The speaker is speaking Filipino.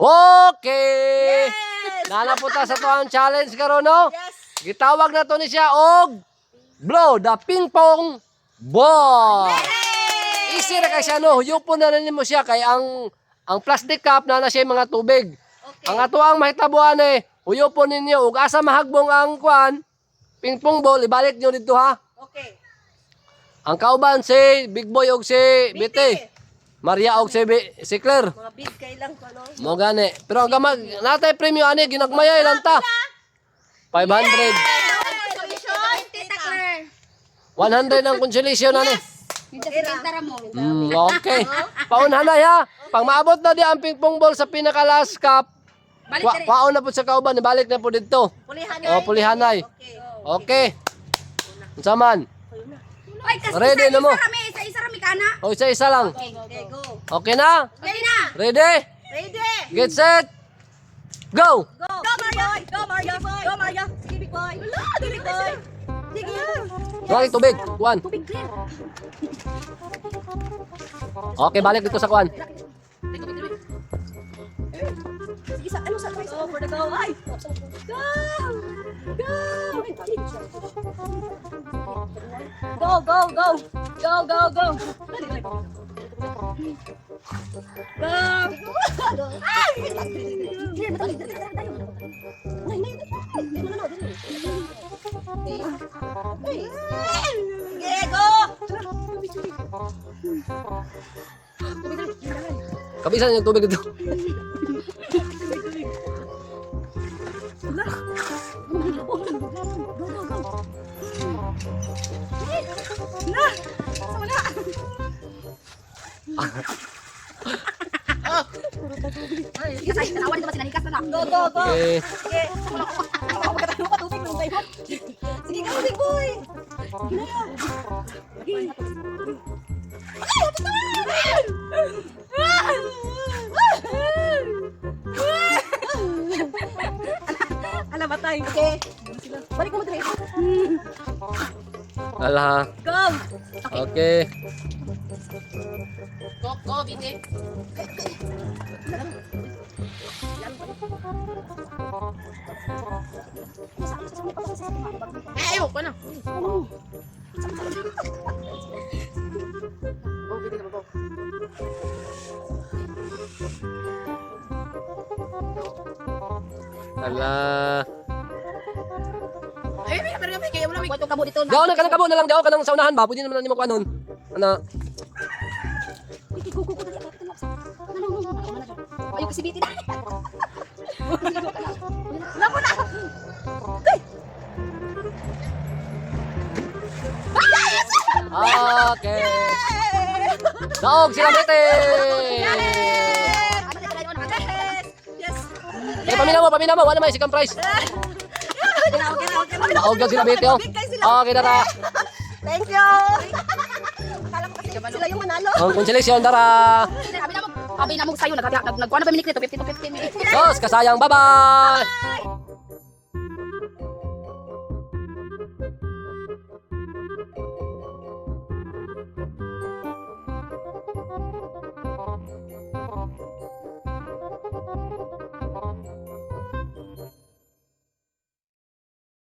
Okay. Yes! Nanapunta sa tuwang challenge karon no? Yes! Gitawag na to ni siya og blow the ping pong ball. Easy ra kay siya no. Huyupon na rin mo siya kay ang plastic cup na siya mga tubig. Okay. Ang ato ang mahitabuan huyupon ninyo ug asa mahagbong ang kwan ping pong ball ibalik niyo dito ha. Okay. Ang kauban si Big Boy og si Biti. Maria og si Claire. Mga big kay lang ko, no? Mo gani. Pero ang gamag natay premyo ani ginagmayay lang ta. 500. 100 ang consolation ani. Okay. Paunhan na ya. Pag maabot na di ang ping-pong ball sa pinaka last cup. Paon na po sa kauban, ibalik na po dito. Pulihanay. O pulihanay. Okay. Okay. Unsa man? Ready na mo. Isa-isa rami kana. O isa-isa lang. Okay, go. Okay na? Okay na. Ready? Ready? Get set. Go. Go! Go, Mario! Go, Mario! Go, Mario! Sige, big boy! Wala! Big boy! Sige yan! Tuwag tubig. Kuan. Tubig clear. Okay, balik dito sa kuan. Sige, sa ano sa go for the go! Ay! Go! Go! Go, go, go! Go, go, go! Go! Ay! Sige, go! Kabisan yung tubig dito. Sige, tanawan dito sila hikas na. Go, go, go! Okay. Sige! Pagkatalo pa tubig ng tayo. Sige ka, big boy! Alam ba tayo? Okay. Balik mo dito. Ala. Go! Okay. Go, Bidi. Ayaw ko na. Go, Bidi, go. Ala. Ay, pero kaya mo na may kabo dito. Daw na kanang kabo na lang daw kanang sa unahan ba. Pwede naman nimo kuanon. Ano? Ayaw kasi bitin. Okay. Daog sila bete. Yes! Eh paminaw mo, wala may second prize. Okay na. Daog daw sila bete oh. Okay na ta. Thank you! Akala ko kasi sila yung manalo. Ang consolation dara. Sabi na mo sa'yo, nagkuha na pa minute 50 to 50 minutes. Sos kasayang bye-bye.